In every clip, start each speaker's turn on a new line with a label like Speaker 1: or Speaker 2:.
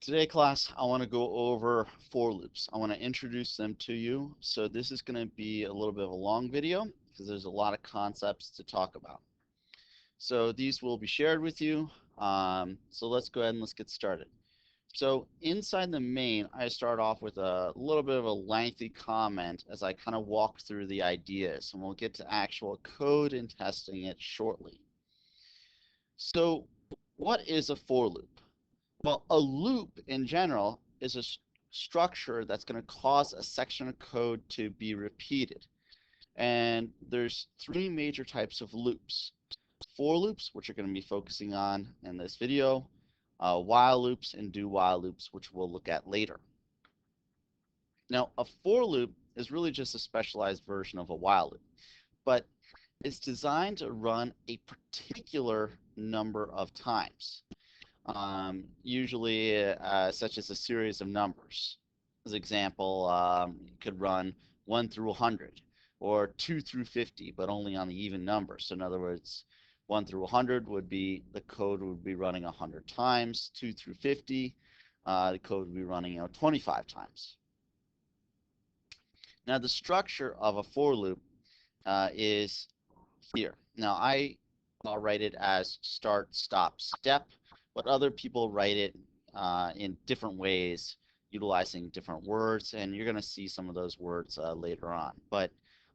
Speaker 1: Today, class, I want to go over for loops. I want to introduce them to you. So this is going to be a little bit of a long video because there's a lot of concepts to talk about. So these will be shared with you. So let's go ahead and let's get started. So inside the main, I start off with a little bit of a lengthy comment as I kind of walk through the ideas, and we'll get to actual code and testing it shortly. So what is a for loop? Well, a loop in general is a structure that's going to cause a section of code to be repeated. And there's three major types of loops. For loops, which we're going to be focusing on in this video, while loops, and do while loops, which we'll look at later. Now, a for loop is really just a specialized version of a while loop, but it's designed to run a particular number of times. Usually such as a series of numbers. As example, you could run 1 through 100 or 2 through 50, but only on the even numbers. So in other words, 1 through 100 would be, the code would be running 100 times. 2 through 50, the code would be running 25 times. Now the structure of a for loop is here. Now I'll write it as start, stop, step, but other people write it in different ways, utilizing different words, and you're going to see some of those words later on. But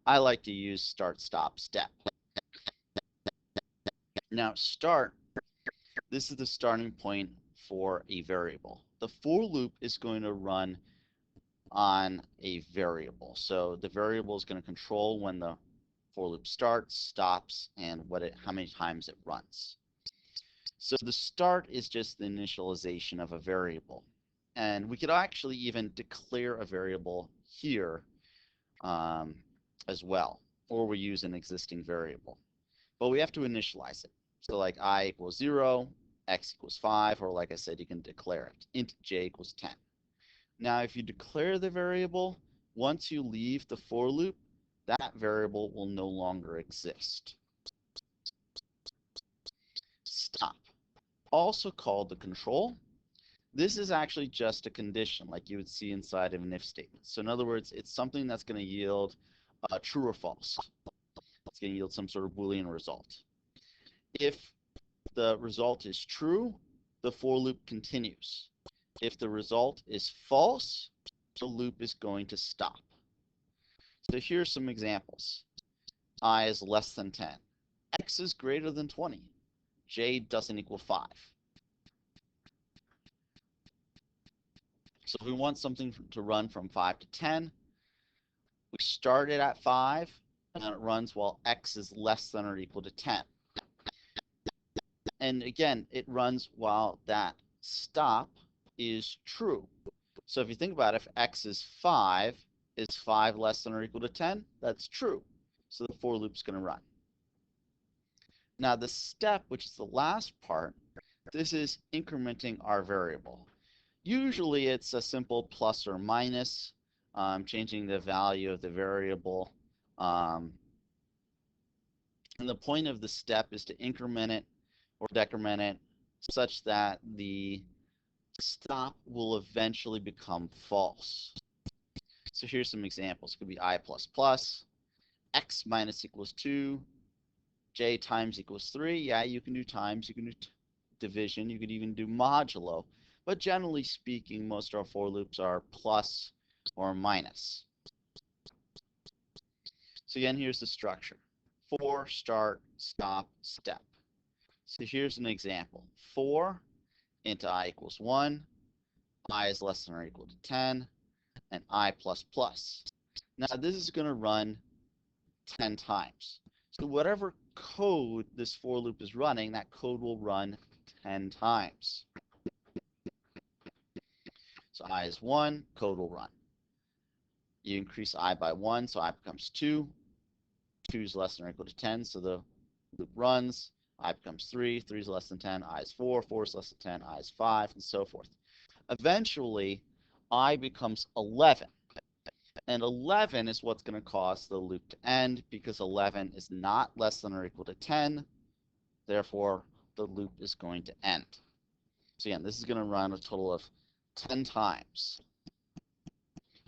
Speaker 1: I like to use start, stop, step. Now start, this is the starting point for a variable. The for loop is going to run on a variable. So the variable is going to control when the for loop starts, stops, and how many times it runs. So the start is just the initialization of a variable. And we could actually even declare a variable here as well, or we use an existing variable. But we have to initialize it. So like I equals 0, x equals 5, or like I said, you can declare it. Int j equals 10. Now, if you declare the variable, once you leave the for loop, that variable will no longer exist. Stop, also called the control. This is actually just a condition like you would see inside of an if statement. So in other words, it's something that's going to yield true or false. It's going to yield some sort of Boolean result. If the result is true, the for loop continues. If the result is false, the loop is going to stop. So here's some examples. I is less than 10. X is greater than 20. J doesn't equal 5. So if we want something to run from 5 to 10, we start it at 5, and then it runs while x is less than or equal to 10. And again, it runs while that stop is true. So if you think about it, if x is 5 less than or equal to 10? That's true. So the for loop's going to run. Now the step, which is the last part, this is incrementing our variable. Usually it's a simple plus or minus, changing the value of the variable. And the point of the step is to increment it or decrement it such that the stop will eventually become false. So here's some examples. It could be I plus plus, x minus equals 2, j times equals 3. Yeah, you can do times, you can do division, you could even do modulo. But generally speaking, most of our for loops are plus or minus. So again, here's the structure. For, start, stop, step. So here's an example. For into I equals 1, I is less than or equal to 10, and I plus plus. Now this is going to run 10 times. So whatever code this for loop is running, that code will run 10 times. So I is 1, code will run. You increase I by 1, so I becomes 2. 2 is less than or equal to 10, so the loop runs. I becomes 3, 3 is less than 10, I is 4, 4 is less than 10, I is 5, and so forth. Eventually, I becomes 11. And 11 is what's going to cause the loop to end because 11 is not less than or equal to 10. Therefore, the loop is going to end. So again, this is going to run a total of 10 times.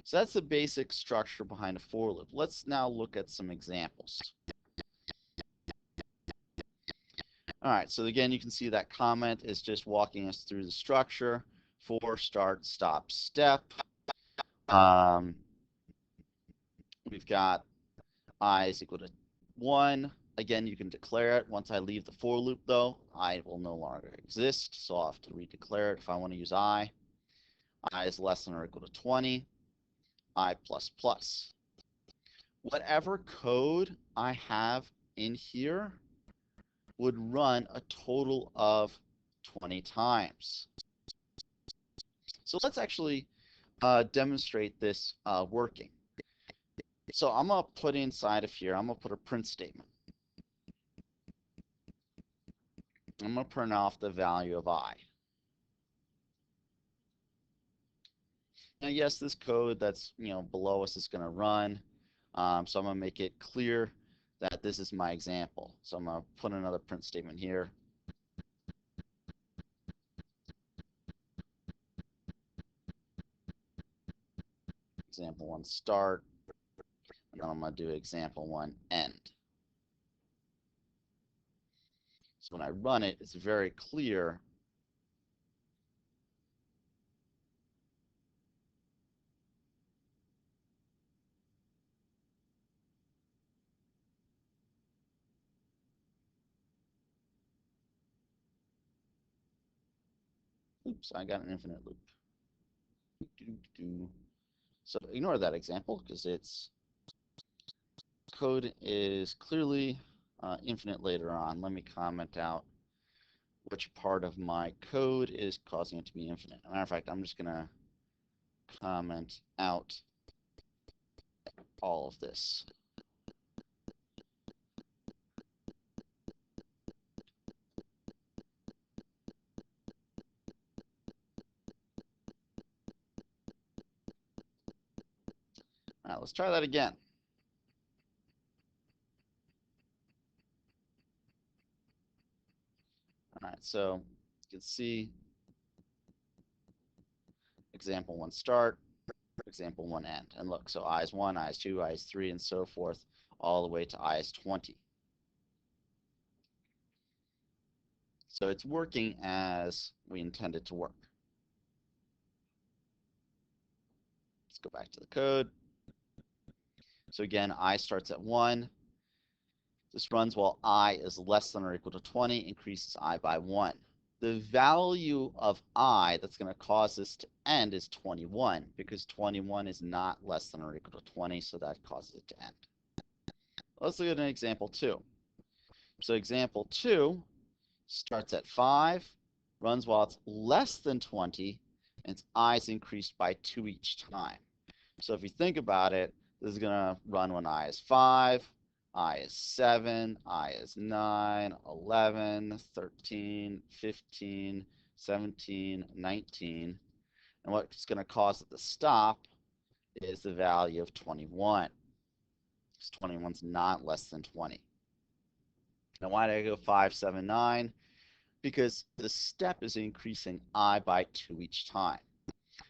Speaker 1: So that's the basic structure behind a for loop. Let's now look at some examples. All right, so again, you can see that comment is just walking us through the structure for start, stop, step. We've got I is equal to 1. Again, you can declare it. Once I leave the for loop, though, I will no longer exist, so I'll have to redeclare it if I want to use I. I is less than or equal to 20. I plus plus. Whatever code I have in here would run a total of 20 times. So let's actually demonstrate this working. So I'm going to put inside of here, I'm going to put a print statement. I'm going to print off the value of I. Now, yes, this code that's below us is going to run. So I'm going to make it clear that this is my example. So I'm going to put another print statement here. Example 1 start, and then I'm going to do example 1 end. So when I run it, it's very clear oops, I got an infinite loop. So ignore that example because its code is clearly infinite later on. Let me comment out which part of my code is causing it to be infinite. As a matter of fact, I'm just going to comment out all of this. All right, let's try that again. All right, so you can see example 1 start, example 1 end. And look, so I is 1, I is 2, I is 3, and so forth, all the way to I is 20. So it's working as we intended to work. Let's go back to the code. So again, I starts at 1. This runs while I is less than or equal to 20, increases I by 1. The value of I that's going to cause this to end is 21, because 21 is not less than or equal to 20, so that causes it to end. Let's look at an example 2. So example 2 starts at 5, runs while it's less than 20, and its I is increased by 2 each time. So if you think about it, this is going to run when I is 5, I is 7, I is 9, 11, 13, 15, 17, 19. And what's going to cause it to stop is the value of 21. Because 21 is not less than 20. Now, why did I go 5, 7, 9? Because the step is increasing I by 2 each time.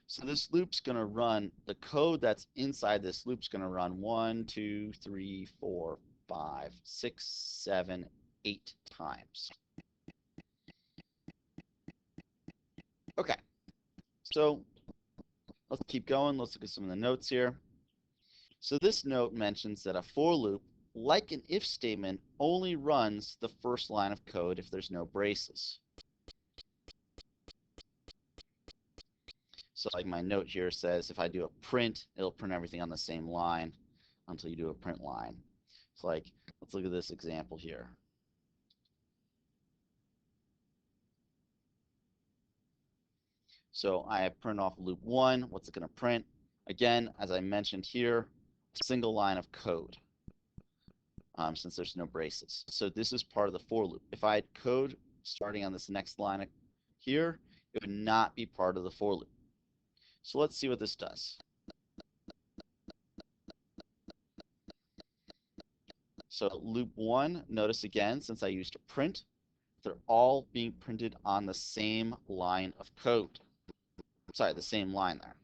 Speaker 1: So this loop's going to run, the code that's inside this loop's going to run 1, 2, 3, 4, 5, 6, 7, 8 times. Okay, so let's keep going. Let's look at some of the notes here. So this note mentions that a for loop, like an if statement, only runs the first line of code if there's no braces. So like my note here says, if I do a print, it'll print everything on the same line until you do a print line. So like, let's look at this example here. So I have print off loop 1. What's it going to print? Again, as I mentioned here, a single line of code, since there's no braces. So this is part of the for loop. If I had code starting on this next line here, it would not be part of the for loop. So let's see what this does. So loop 1, notice again, since I used a print, they're all being printed on the same line of code. sorry, the same line there.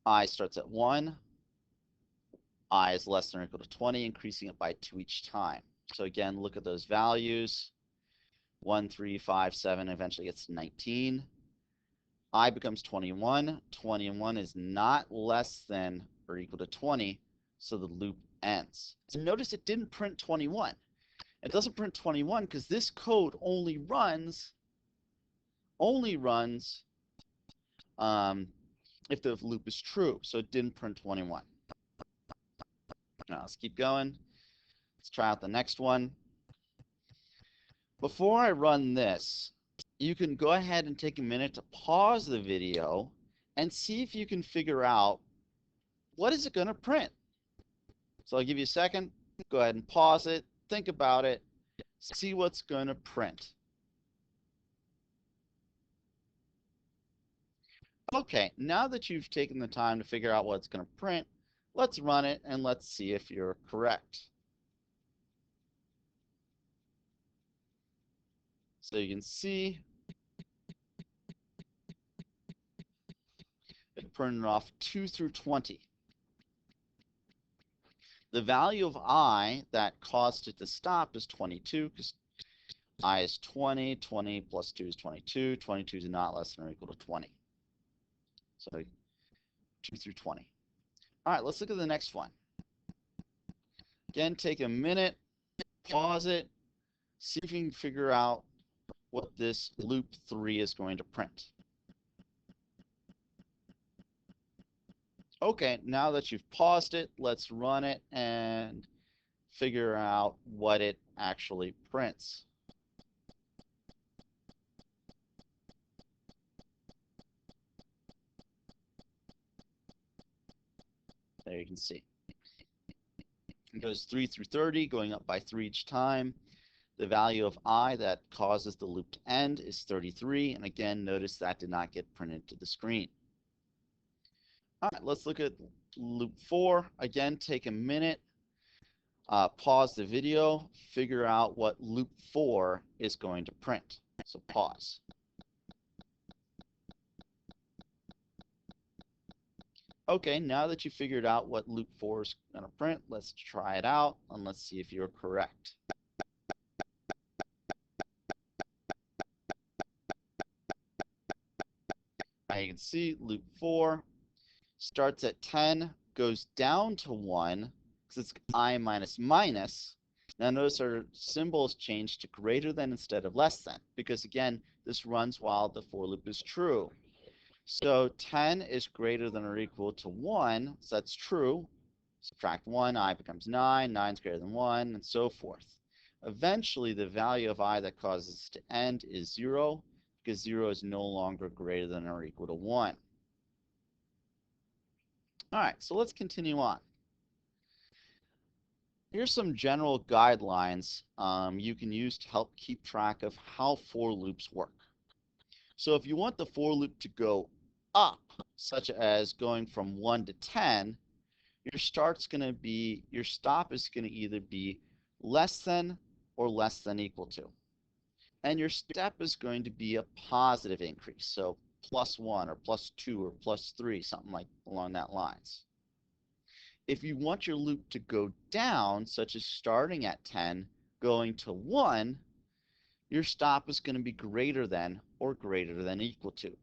Speaker 1: I starts at 1. I is less than or equal to 20, increasing it by 2 each time. So again, look at those values. 1, 3, 5, 7, eventually gets to 19. I becomes 21. 21 is not less than or equal to 20, so the loop ends. So notice it didn't print 21. It doesn't print 21 because this code only runs if the loop is true. So it didn't print 21. Now let's keep going. Let's try out the next one. Before I run this, you can go ahead and take a minute to pause the video and see if you can figure out what is it going to print. So I'll give you a second. Go ahead and pause it. Think about it. See what's going to print. Okay, now that you've taken the time to figure out what it's going to print, let's run it and let's see if you're correct. So you can see it printed off 2 through 20. The value of I that caused it to stop is 22 because I is 20. 20 plus 2 is 22. 22 is not less than or equal to 20. So 2 through 20. All right, let's look at the next one. Again, take a minute, pause it, see if you can figure out what this loop 3 is going to print. Okay, now that you've paused it, let's run it and figure out what it actually prints. There you can see. It goes 3 through 30, going up by 3 each time. The value of I that causes the loop to end is 33. And again, notice that did not get printed to the screen. All right, let's look at loop 4. Again, take a minute, pause the video, figure out what loop 4 is going to print. So pause. Okay, now that you figured out what loop 4 is going to print, let's try it out and let's see if you're correct. Now you can see loop 4 starts at 10, goes down to 1 because it's I minus minus. Now notice our symbols changed to greater than instead of less than because again, this runs while the for loop is true. So 10 is greater than or equal to 1, so that's true. Subtract 1, I becomes 9, 9 is greater than 1, and so forth. Eventually, the value of I that causes it to end is 0, because 0 is no longer greater than or equal to 1. All right, so let's continue on. Here's some general guidelines you can use to help keep track of how for loops work. So if you want the for loop to go up, such as going from 1 to 10, your stop is going to either be less than or less than equal to. And your step is going to be a positive increase. So +1 or +2 or +3, something like along that lines. If you want your loop to go down, such as starting at 10, going to 1, your stop is going to be greater than or greater than equal to.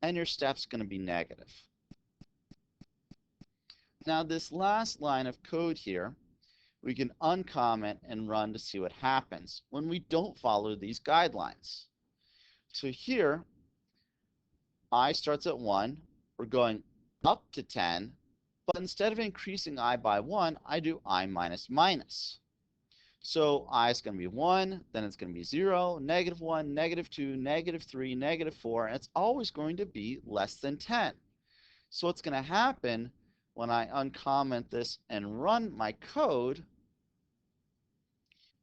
Speaker 1: And your step's going to be negative. Now this last line of code here, we can uncomment and run to see what happens when we don't follow these guidelines. So here, I starts at 1, we're going up to 10, but instead of increasing I by 1, I do I minus minus. So I is going to be 1, then it's going to be 0, -1, -2, -3, -4, and it's always going to be less than 10. So what's going to happen when I uncomment this and run my code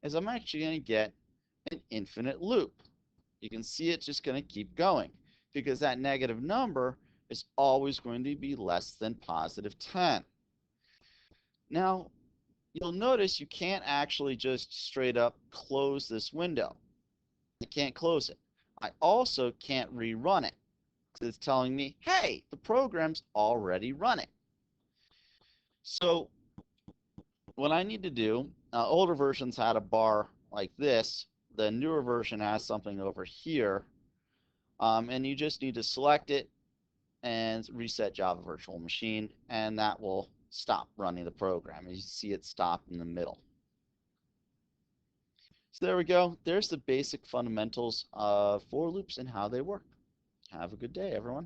Speaker 1: is I'm actually going to get an infinite loop. You can see it's just going to keep going because that negative number is always going to be less than +10. Now, you'll notice you can't actually just straight up close this window. I can't close it. I also can't rerun it because it's telling me, hey, the program's already running. So what I need to do, older versions had a bar like this. The newer version has something over here. And you just need to select it and reset Java Virtual Machine, and that will stop running the program. As you see it stop in the middle. So there we go. There's the basic fundamentals of for loops and how they work. Have a good day, everyone.